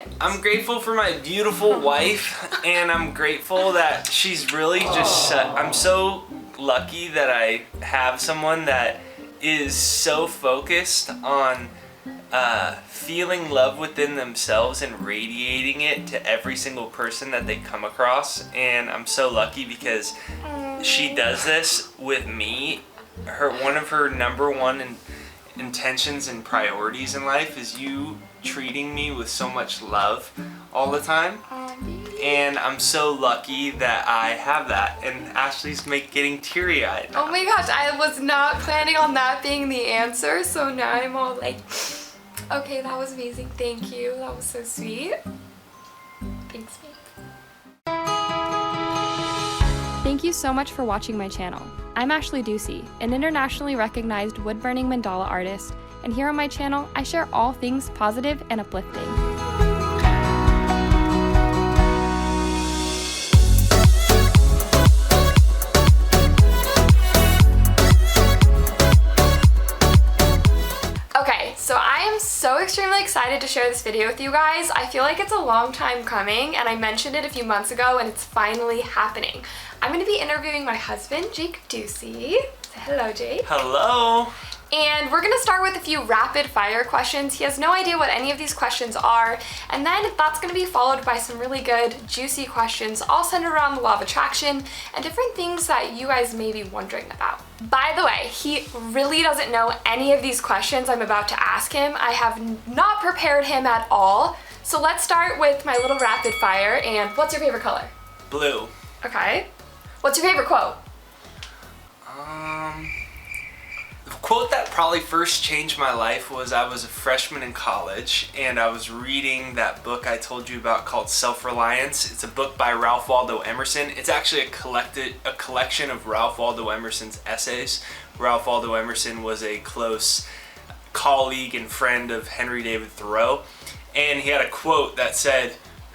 I'm grateful for my beautiful wife, and I'm grateful that she's really just, I'm so lucky that I have someone that is so focused on feeling love within themselves and radiating it to every single person that they come across. And I'm so lucky because she does this with me. One of her number one intentions and priorities in life is you treating me with so much love all the time. And I'm so lucky that I have that. And Ashley's getting teary-eyed now. Oh my gosh, I was not planning on that being the answer, so now I'm all like, okay, that was amazing, thank you, that was so sweet. Thanks, babe. Thank you so much for watching my channel. I'm Ashley Ducey, an internationally recognized wood-burning mandala artist, and here on my channel, I share all things positive and uplifting. So I am so extremely excited to share this video with you guys. I feel like it's a long time coming, and I mentioned it a few months ago, and it's finally happening. I'm going to be interviewing my husband, Jake Ducey. Say hello, Jake. Hello. And we're going to start with a few rapid fire questions. He has no idea what any of these questions are, and then that's going to be followed by some really good, juicy questions all centered around the law of attraction and different things that you guys may be wondering about. By the way, he really doesn't know any of these questions I'm about to ask him. I have not prepared him at all. So let's start with my little rapid fire. And what's your favorite color? Blue. Okay. What's your favorite quote? The quote that probably first changed my life was I was a freshman in college, and I was reading that book I told you about called Self-Reliance. It's a book by Ralph Waldo Emerson. It's actually a collection of Ralph Waldo Emerson's essays. Ralph Waldo Emerson was a close colleague and friend of Henry David Thoreau, and he had a quote that said,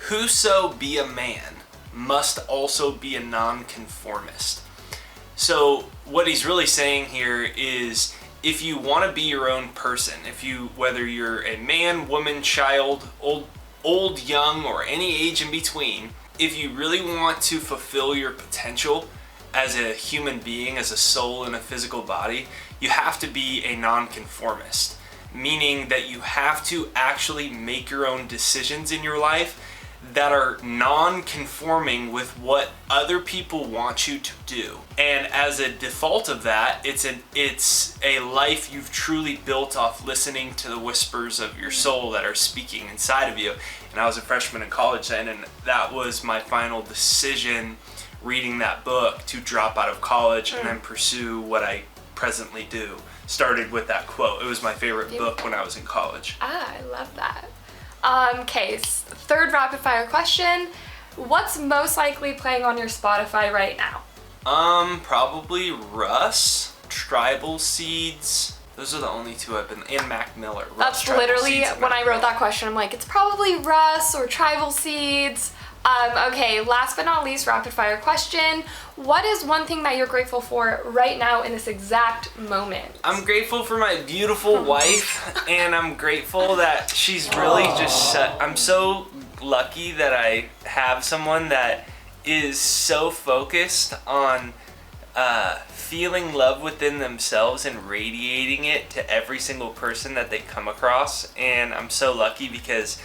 "Whoso be a man must also be a nonconformist." So what he's really saying here is, if you want to be your own person, whether you're a man, woman, child, old, young, or any age in between, if you really want to fulfill your potential as a human being, as a soul in a physical body, you have to be a nonconformist, meaning that you have to actually make your own decisions in your life that are non-conforming with what other people want you to do. And as a default of that, it's a life you've truly built off listening to the whispers of your soul that are speaking inside of you. And I was a freshman in college then, and that was my final decision, reading that book, to drop out of college and then pursue what I presently do. Started with that quote. It was my favorite book when I was in college. Ah, I love that. Okay, third rapid fire question. What's most likely playing on your Spotify right now? Probably Russ, Tribal Seeds. Those are the only two I've been, and Mac Miller. That's literally, when I wrote that question, I'm like, it's probably Russ or Tribal Seeds. Okay, last but not least, rapid fire question. What is one thing that you're grateful for right now in this exact moment? I'm grateful for my beautiful wife, and I'm grateful that she's really just, I'm so lucky that I have someone that is so focused on feeling love within themselves and radiating it to every single person that they come across. And I'm so lucky because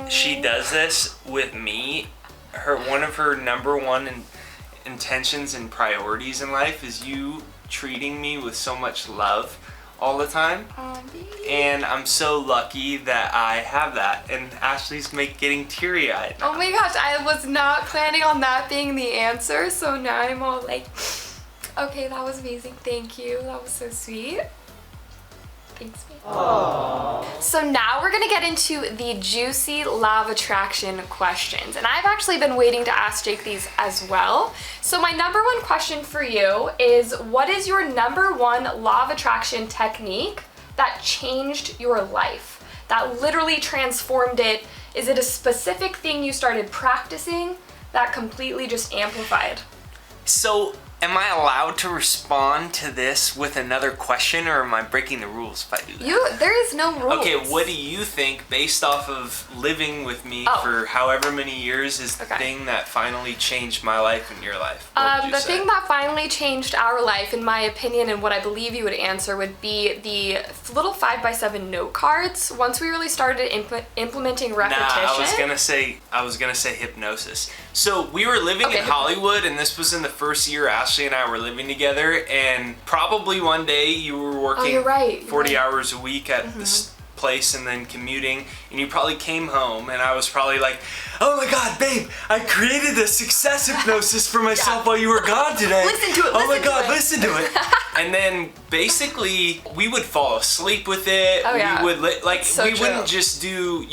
she does this with me. One of her number one intentions and priorities in life is you treating me with so much love all the time. And I'm so lucky that I have that. And Ashley's getting teary-eyed now. Oh my gosh, I was not planning on that being the answer, so now I'm all like, okay, that was amazing, thank you, that was so sweet. Thanks, babe. So now we're gonna get into the juicy law of attraction questions. And I've actually been waiting to ask Jake these as well. So my number one question for you is, what is your number one law of attraction technique that changed your life? That literally transformed it? Is it a specific thing you started practicing that completely just amplified? So Am I allowed to respond to this with another question, or am I breaking the rules if I do that? There is no rules. Okay, what do you think, based off of living with me for however many years, is the thing that finally changed my life and your life? The thing that finally changed our life, in my opinion, and what I believe you would answer, would be the little 5x7 note cards. Once we really started implementing repetition. Nah, I was gonna say hypnosis. So we were living in Hollywood, and this was in the first year Ashley and I were living together, and probably one day you were working 40 hours a week at this place and then commuting, and you probably came home, and I was probably like, oh my god, babe, I created a success hypnosis for myself while you were gone today. Listen to it. Oh my god, listen to it. And then basically we would fall asleep with it. We would we wouldn't just do,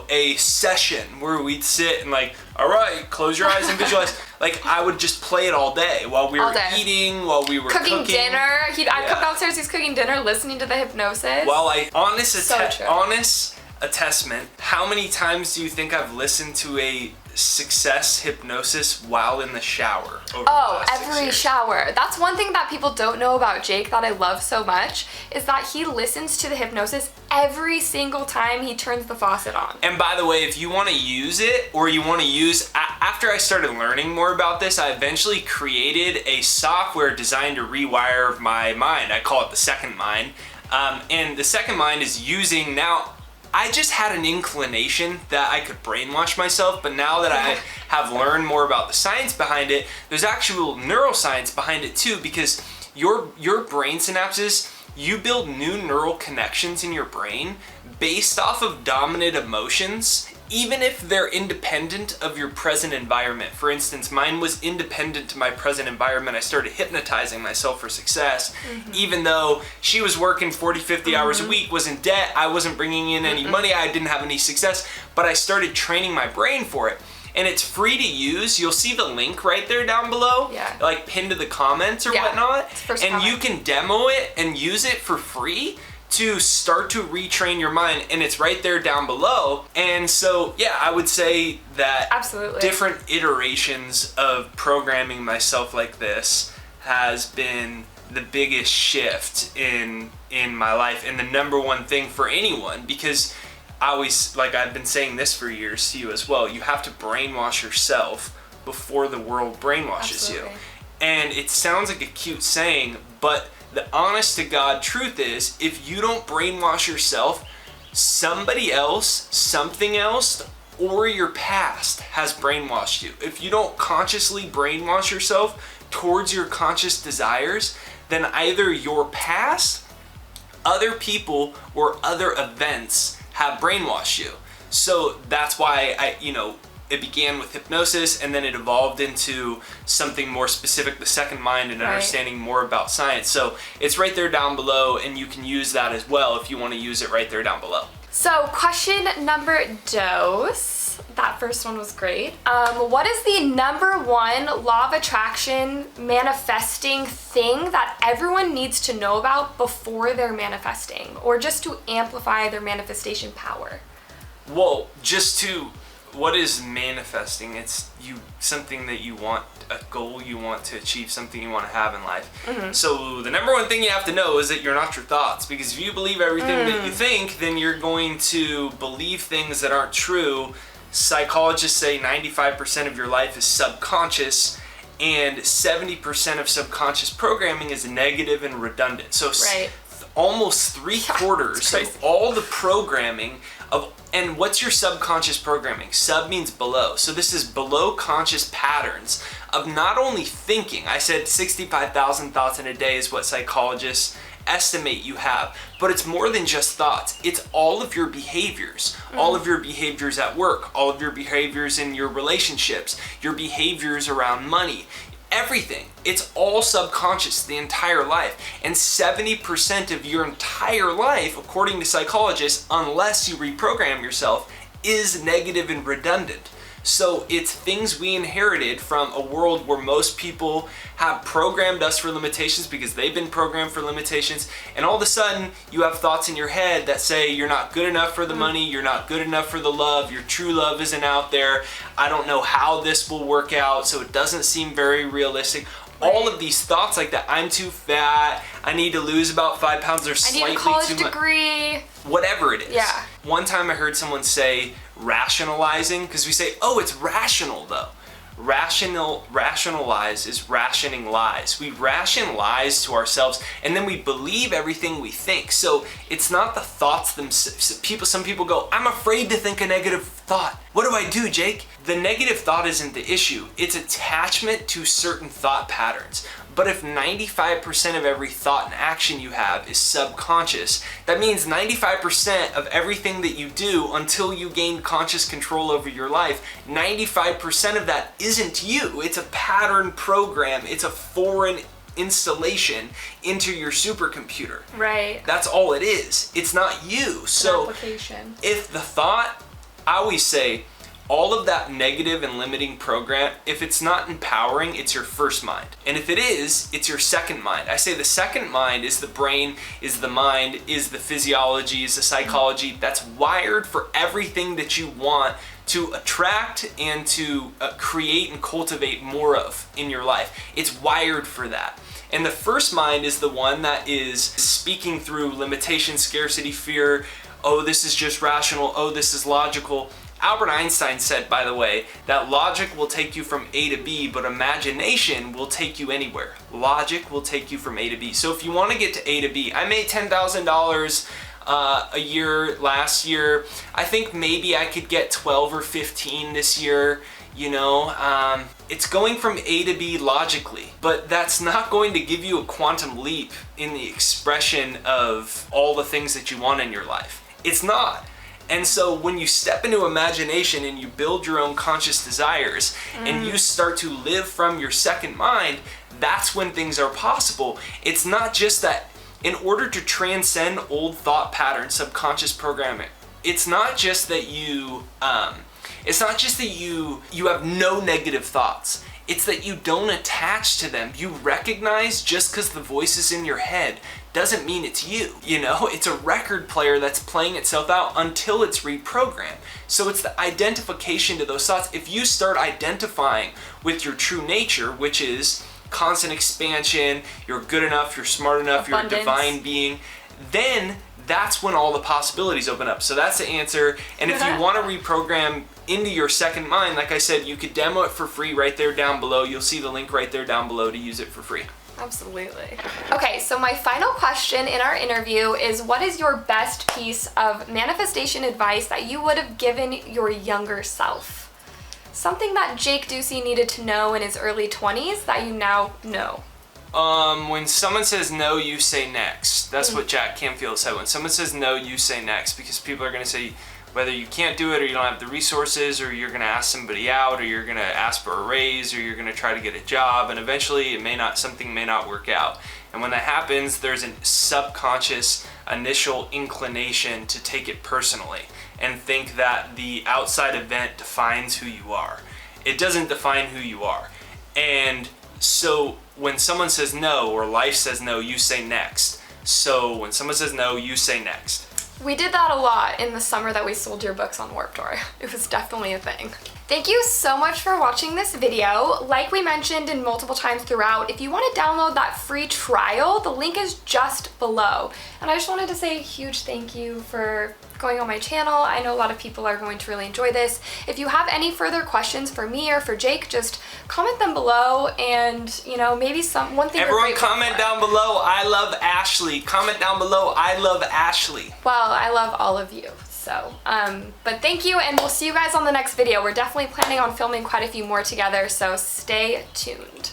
a session where we'd sit and like, all right, close your eyes and visualize. Like, I would just play it all day while we were eating, while we were cooking dinner. I'd come downstairs, he's cooking dinner, listening to the hypnosis. Well, honest attestment, how many times do you think I've listened to a success hypnosis while in the shower over the last 6 every years? shower. That's one thing that people don't know about Jake that I love so much, is that he listens to the hypnosis every single time he turns the faucet on. And by the way, if you want to use it, or you want to use, after I started learning more about this, I eventually created a software designed to rewire my mind. I call it the second mind. And the second mind is using now, I just had an inclination that I could brainwash myself, but now that I have learned more about the science behind it, there's actual neuroscience behind it too, because your brain synapses, you build new neural connections in your brain based off of dominant emotions, even if they're independent of your present environment. For instance, mine was independent to my present environment. I started hypnotizing myself for success, even though she was working 40, 50 hours a week, was in debt, I wasn't bringing in any money, I didn't have any success, but I started training my brain for it. And it's free to use. You'll see the link right there down below, like pinned to the comments or whatnot. And you can demo it and use it for free to start to retrain your mind, and it's right there down below. And so, yeah, I would say that different iterations of programming myself like this has been the biggest shift in my life, and the number one thing for anyone, because I always, like I've been saying this for years to you as well, you have to brainwash yourself before the world brainwashes you. And it sounds like a cute saying, but the honest to God truth is, if you don't brainwash yourself, somebody else, something else, or your past has brainwashed you. If you don't consciously brainwash yourself towards your conscious desires, then either your past, other people, or other events have brainwashed you. So that's why it began with hypnosis, and then it evolved into something more specific, the second mind, and understanding more about science. So it's right there down below, and you can use that as well if you want to use it right there down below. So question number dos. That first one was great. What is the number one law of attraction manifesting thing that everyone needs to know about before they're manifesting, or just to amplify their manifestation power? Well, what is manifesting? It's something that you want, a goal you want to achieve, something you want to have in life. So the number one thing you have to know is that you're not your thoughts, because if you believe everything that you think, then you're going to believe things that aren't true. Psychologists say 95% of your life is subconscious, and 70% of subconscious programming is negative and redundant. So almost 3/4 of all the programming and what's your subconscious programming? Sub means below. So this is below conscious patterns of not only thinking. I said 65,000 thoughts in a day is what psychologists estimate you have, but it's more than just thoughts. It's all of your behaviors, all of your behaviors at work, all of your behaviors in your relationships, your behaviors around money, everything. It's all subconscious the entire life. And 70% of your entire life, according to psychologists, unless you reprogram yourself, is negative and redundant. So it's things we inherited from a world where most people have programmed us for limitations because they've been programmed for limitations, and all of a sudden you have thoughts in your head that say you're not good enough for the money, you're not good enough for the love, your true love isn't out there, I don't know how this will work out, so it doesn't seem very realistic. all of these thoughts like that. I'm too fat, I need to lose about 5 pounds, or slightly too much. I need a college degree. Whatever it is. Yeah. One time I heard someone say rationalizing, because we say, oh, it's rational though. Rationalize is rationing lies. We ration lies to ourselves, and then we believe everything we think. So it's not the thoughts themselves. Some people go, I'm afraid to think a negative thought. What do I do, Jake? The negative thought isn't the issue. It's attachment to certain thought patterns. But if 95% of every thought and action you have is subconscious, that means 95% of everything that you do until you gain conscious control over your life, 95% of that isn't you. It's a pattern program. It's a foreign installation into your supercomputer. Right. That's all it is. It's not you. So application. If the thought, I always say, all of that negative and limiting program, if it's not empowering, it's your first mind. And if it is, it's your second mind. I say the second mind is the brain, is the mind, is the physiology, is the psychology that's wired for everything that you want to attract and to create and cultivate more of in your life. It's wired for that. And the first mind is the one that is speaking through limitation, scarcity, fear. Oh, this is just rational. Oh, this is logical. Albert Einstein said, by the way, that logic will take you from A to B, but imagination will take you anywhere. Logic will take you from A to B. So if you want to get to A to B, I made $10,000 a year last year. I think maybe I could get 12 or 15 this year. You know, it's going from A to B logically, but that's not going to give you a quantum leap in the expression of all the things that you want in your life. It's not. And so when you step into imagination and you build your own conscious desires and you start to live from your second mind, that's when things are possible. It's not just that in order to transcend old thought patterns, subconscious programming, it's not just that you have no negative thoughts. It's that you don't attach to them. You recognize just because the voice is in your head doesn't mean it's you. You know, it's a record player that's playing itself out until it's reprogrammed. So it's the identification to those thoughts. If you start identifying with your true nature, which is constant expansion, you're good enough, you're smart enough, abundance, you're a divine being, then that's when all the possibilities open up. So that's the answer. And if you want to reprogram into your second mind, like I said, you could demo it for free right there down below. You'll see the link right there down below to use it for free. Absolutely. Okay, so my final question in our interview is, what is your best piece of manifestation advice that you would have given your younger self? Something that Jake Ducey needed to know in his early 20s that you now know. When someone says no, you say next. That's what Jack Canfield said. When someone says no, you say next, because people are going to say whether you can't do it, or you don't have the resources, or you're going to ask somebody out, or you're going to ask for a raise, or you're going to try to get a job, and eventually something may not work out. And when that happens, there's a subconscious initial inclination to take it personally and think that the outside event defines who you are. It doesn't define who you are. And so when someone says no, or life says no, you say next. So when someone says no, you say next. We did that a lot in the summer that we sold your books on Warped Tour. It was definitely a thing. Thank you so much for watching this video. Like we mentioned in multiple times throughout, if you want to download that free trial, the link is just below. And I just wanted to say a huge thank you for going on my channel. I know a lot of people are going to really enjoy this. If you have any further questions for me or for Jake, just comment them below, and you know, maybe one thing. Everyone comment down below, I love Ashley. Comment down below, I love Ashley. Well, I love all of you. So, but thank you, and we'll see you guys on the next video. We're definitely planning on filming quite a few more together, so stay tuned.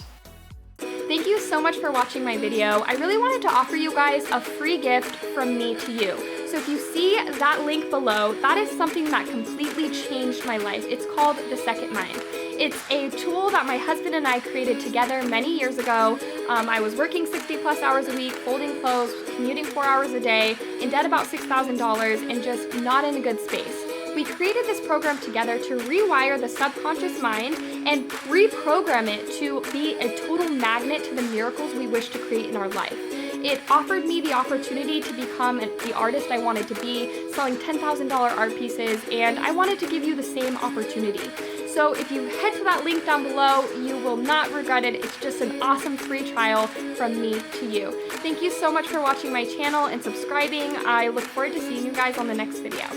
Thank you so much for watching my video. I really wanted to offer you guys a free gift from me to you. So if you see that link below, that is something that completely changed my life. It's called The Second Mind. It's a tool that my husband and I created together many years ago. I was working 60+ hours a week, folding clothes, commuting 4 hours a day, in debt about $6,000, and just not in a good space. We created this program together to rewire the subconscious mind and reprogram it to be a total magnet to the miracles we wish to create in our life. It offered me the opportunity to become the artist I wanted to be, selling $10,000 art pieces, and I wanted to give you the same opportunity. So if you head to that link down below, you will not regret it. It's just an awesome free trial from me to you. Thank you so much for watching my channel and subscribing. I look forward to seeing you guys on the next video.